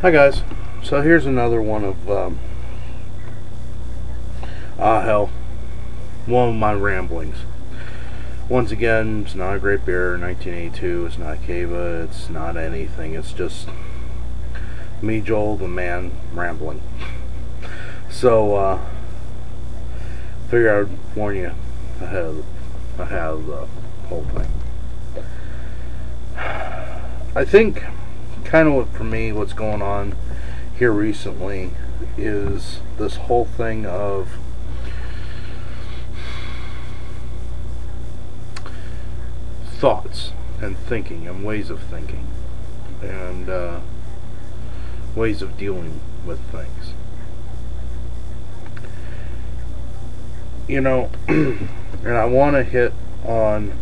Hi guys, so here's another one of one of my ramblings. Once again, it's not a great beer, 1982, it's not Cava, it's not anything, it's just me, Joel, the man, rambling. So, figure I'd warn you ahead of the whole thing. I think kind of for me what's going on here recently is this whole thing of thoughts and thinking and ways of thinking and ways of dealing with things. You know, and I want to hit on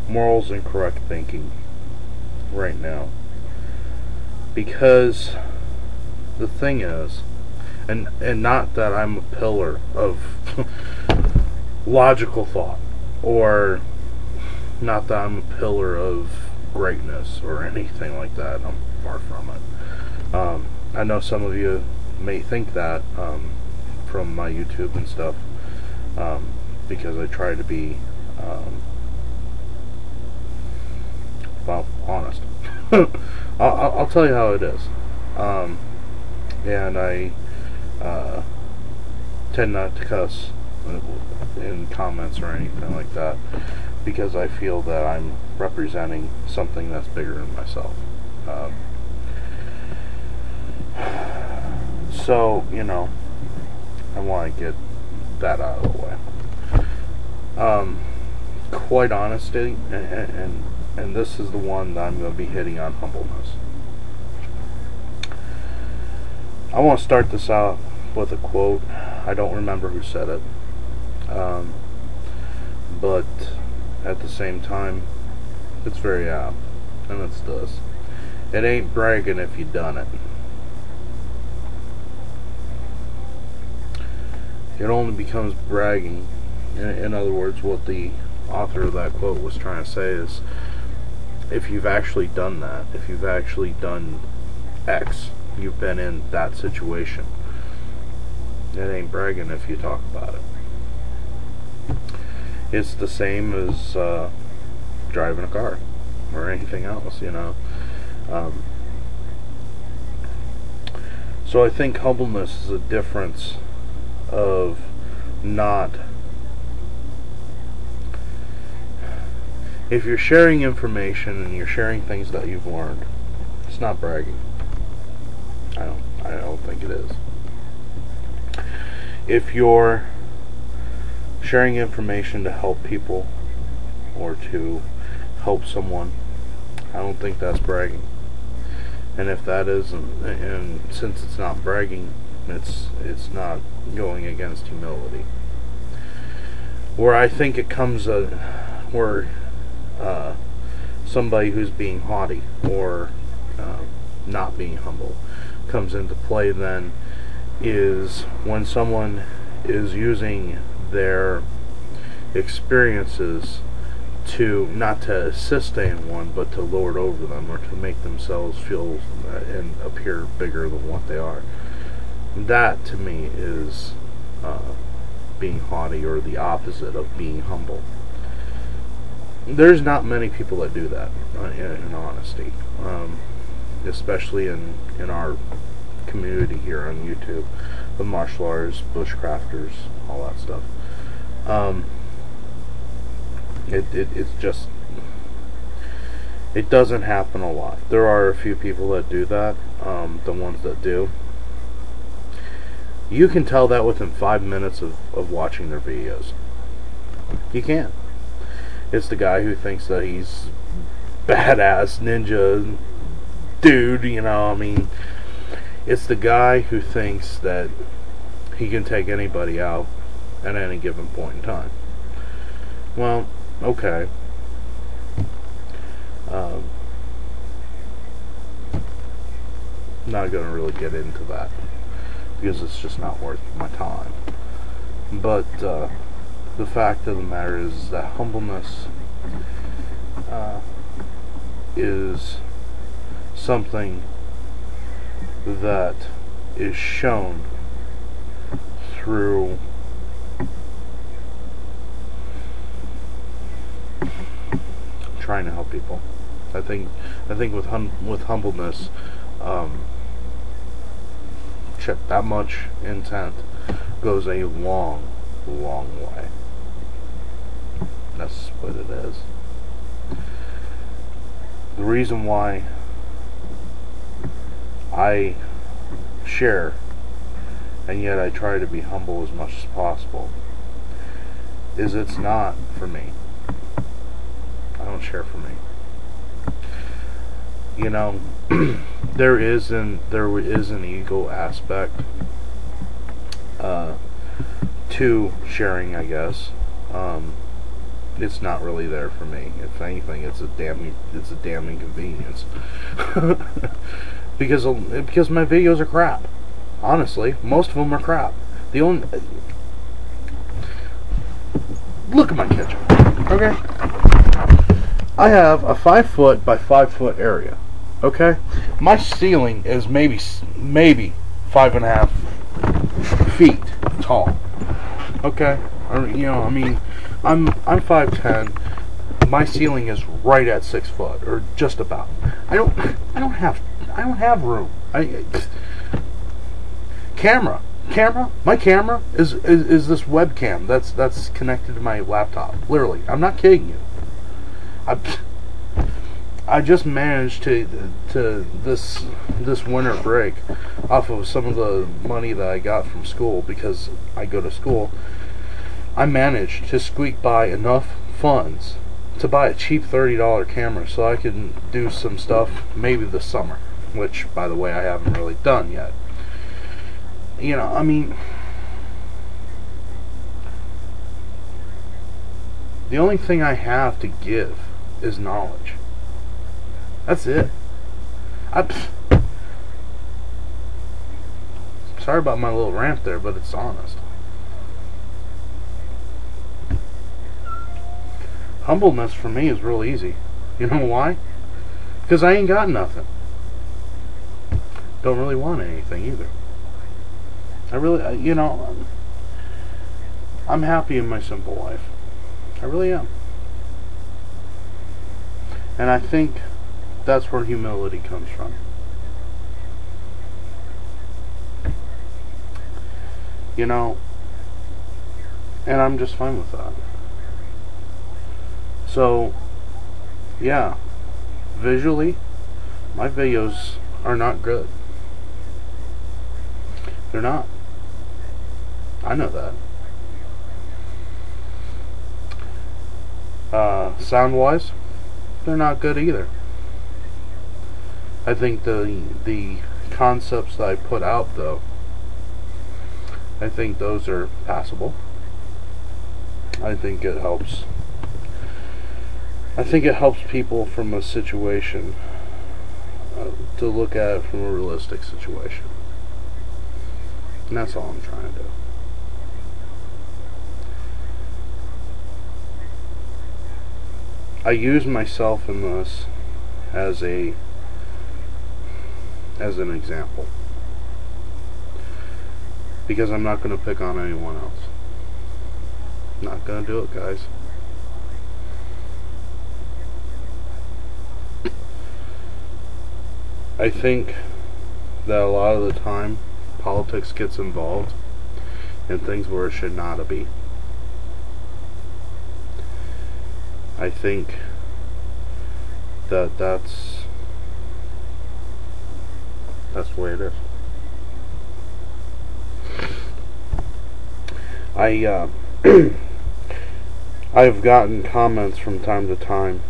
morals and correct thinking right now, because the thing is, and not that I'm a pillar of logical thought, or not that I'm a pillar of greatness or anything like that. I'm far from it. I know some of you may think that from my YouTube and stuff, because I try to be well, honest. I'll tell you how it is, and I tend not to cuss in comments or anything like that, because I feel that I'm representing something that's bigger than myself. So, you know, I want to get that out of the way. Quite honestly, and this is the one that I'm going to be hitting on, humbleness. I want to start this out with a quote. I don't remember who said it, but at the same time, it's very apt, and it's this: it ain't bragging if you done it. It only becomes bragging. In other words, what the author of that quote was trying to say is, if you've actually done that, if you've actually done X, you've been in that situation, it ain't bragging if you talk about it. It's the same as driving a car or anything else, you know. So I think humbleness is a difference of not... If you're sharing information and you're sharing things that you've learned, it's not bragging. I don't think it is. If you're sharing information to help people or to help someone, I don't think that's bragging. And if that is, and since it's not bragging, it's not going against humility. Where I think it comes where somebody who's being haughty or not being humble comes into play then is when someone is using their experiences to, not to assist anyone, but to lord over them or to make themselves feel and appear bigger than what they are. That to me is being haughty, or the opposite of being humble. There's not many people that do that, in honesty, especially in our community here on YouTube, the martial artists, bushcrafters, all that stuff. It's just, it doesn't happen a lot. There are a few people that do that, the ones that do. You can tell that within 5 minutes of watching their videos. You can. It's the guy who thinks that he's badass ninja dude, you know, I mean, it's the guy who thinks that he can take anybody out at any given point in time. Well, okay. Not going to really get into that, because it's just not worth my time. But the fact of the matter is that humbleness is something that is shown through trying to help people. I think with humbleness, that much intent goes a long way. That's what it is. The reason why I share, and yet I try to be humble as much as possible, is it's not for me. I don't share for me. You know, there is an ego aspect to sharing, I guess. It's not really there for me. If anything, it's a damn inconvenience. because my videos are crap. Honestly, most of them are crap. The only look at my kitchen. Okay, I have a 5 foot by 5 foot area. Okay, my ceiling is maybe 5.5 feet tall. Okay, you know, I mean, I'm 5'10". My ceiling is right at 6 foot, or just about. I don't have room. My camera is this webcam that's connected to my laptop. Literally, I'm not kidding you. I just managed to this winter break, off of some of the money that I got from school, because I go to school. I managed to squeak by enough funds to buy a cheap $30 camera so I can do some stuff maybe this summer, which, by the way, I haven't really done yet. You know, I mean, the only thing I have to give is knowledge. That's it. Sorry about my little rant there, but it's honest. Humbleness for me is real easy. You know why? Because I ain't got nothing. Don't really want anything either. I really, you know, I'm happy in my simple life. I really am. And I think that's where humility comes from. You know, and I'm just fine with that. So, yeah, visually, my videos are not good. They're not. I know that. Sound-wise, they're not good either. I think the concepts that I put out, though, I think those are passable. I think it helps. I think it helps people from a situation to look at it from a realistic situation. And that's all I'm trying to do. I use myself in this as an example, because I'm not going to pick on anyone else. Not going to do it, guys. I think that a lot of the time politics gets involved in things where it should not be. I think that that's the way it is. I've gotten comments from time to time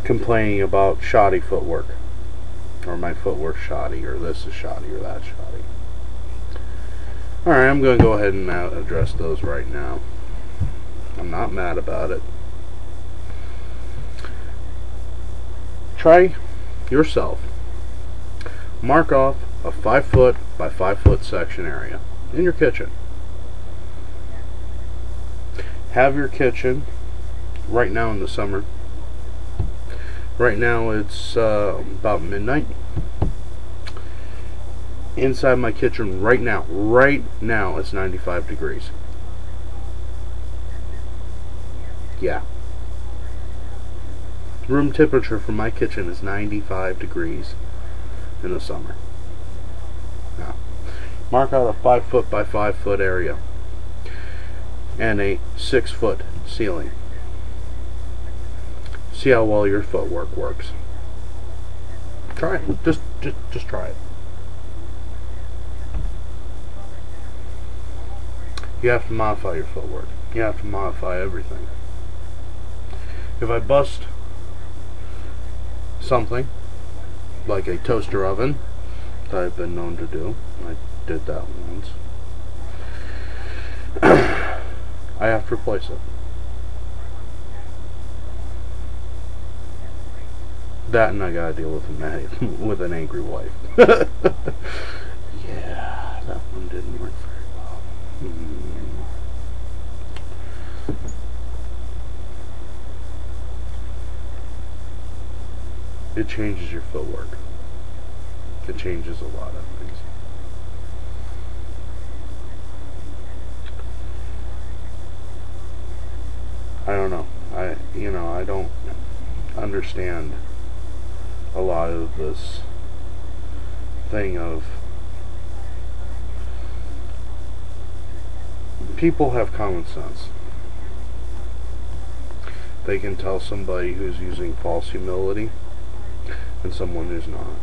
complaining about shoddy footwork, or my footwork's shoddy, or this is shoddy, or that's shoddy. Alright, I'm going to go ahead and address those right now. I'm not mad about it. Try yourself. Mark off a 5 foot by 5 foot section area in your kitchen. Have your kitchen, right now in the summer, right now it's about midnight. inside my kitchen right now it's 95 degrees. Yeah. Room temperature for my kitchen is 95 degrees in the summer. Now, mark out a 5 foot by 5 foot area and a 6 foot ceiling. See how well your footwork works. Try it. Just try it. You have to modify your footwork. You have to modify everything. If I bust something like a toaster oven that I've been known to do, I did that once, I have to replace it. That, and I gotta deal with an angry wife. Yeah, that one didn't work very well. It changes your footwork. It changes a lot of things. I don't know. I don't understand a lot of this thing of people have common sense. They can tell somebody who's using false humility and someone who's not.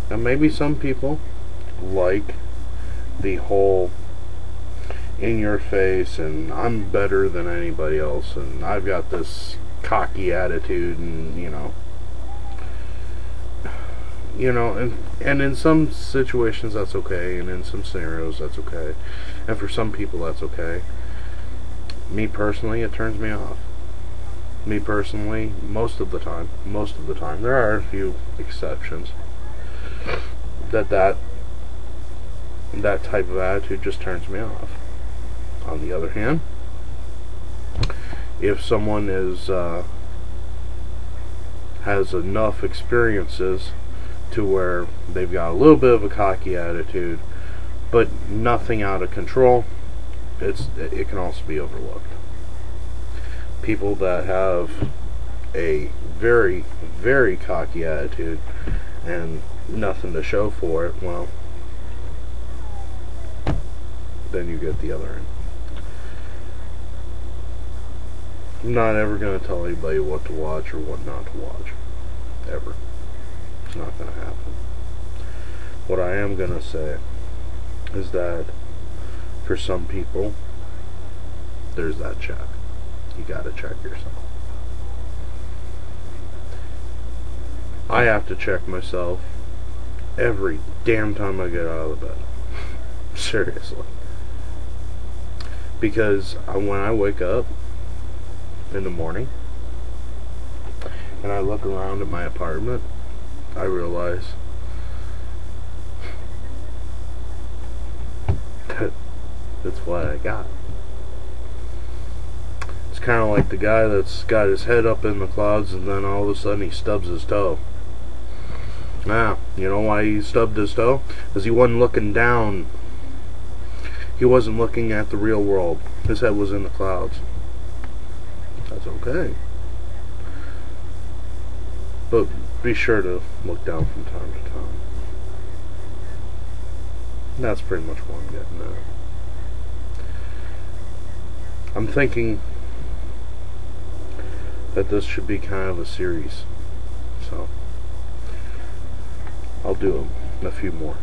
Now maybe some people like the whole in your face and I'm better than anybody else and I've got this cocky attitude and and in some situations that's okay, and in some scenarios that's okay, and for some people that's okay. Me personally, it turns me off. Me personally, most of the time, there are a few exceptions, that type of attitude just turns me off. On the other hand, if someone has enough experiences to where they've got a little bit of a cocky attitude, but nothing out of control, it can also be overlooked. People that have a very, very cocky attitude and nothing to show for it, well, then you get the other end. I'm not ever going to tell anybody what to watch or what not to watch. Ever. It's not going to happen. What I am going to say is that for some people, there's that check. You got to check yourself. I have to check myself every damn time I get out of the bed. Seriously. Because when I wake up in the morning and I look around at my apartment, I realize that's what I got. It's kind of like the guy that's got his head up in the clouds and then all of a sudden he stubs his toe. Now, you know why he stubbed his toe? Because he wasn't looking down. He wasn't looking at the real world. His head was in the clouds. That's okay. But be sure to look down from time to time. That's pretty much what I'm getting at. I'm thinking that this should be kind of a series. So I'll do a few more.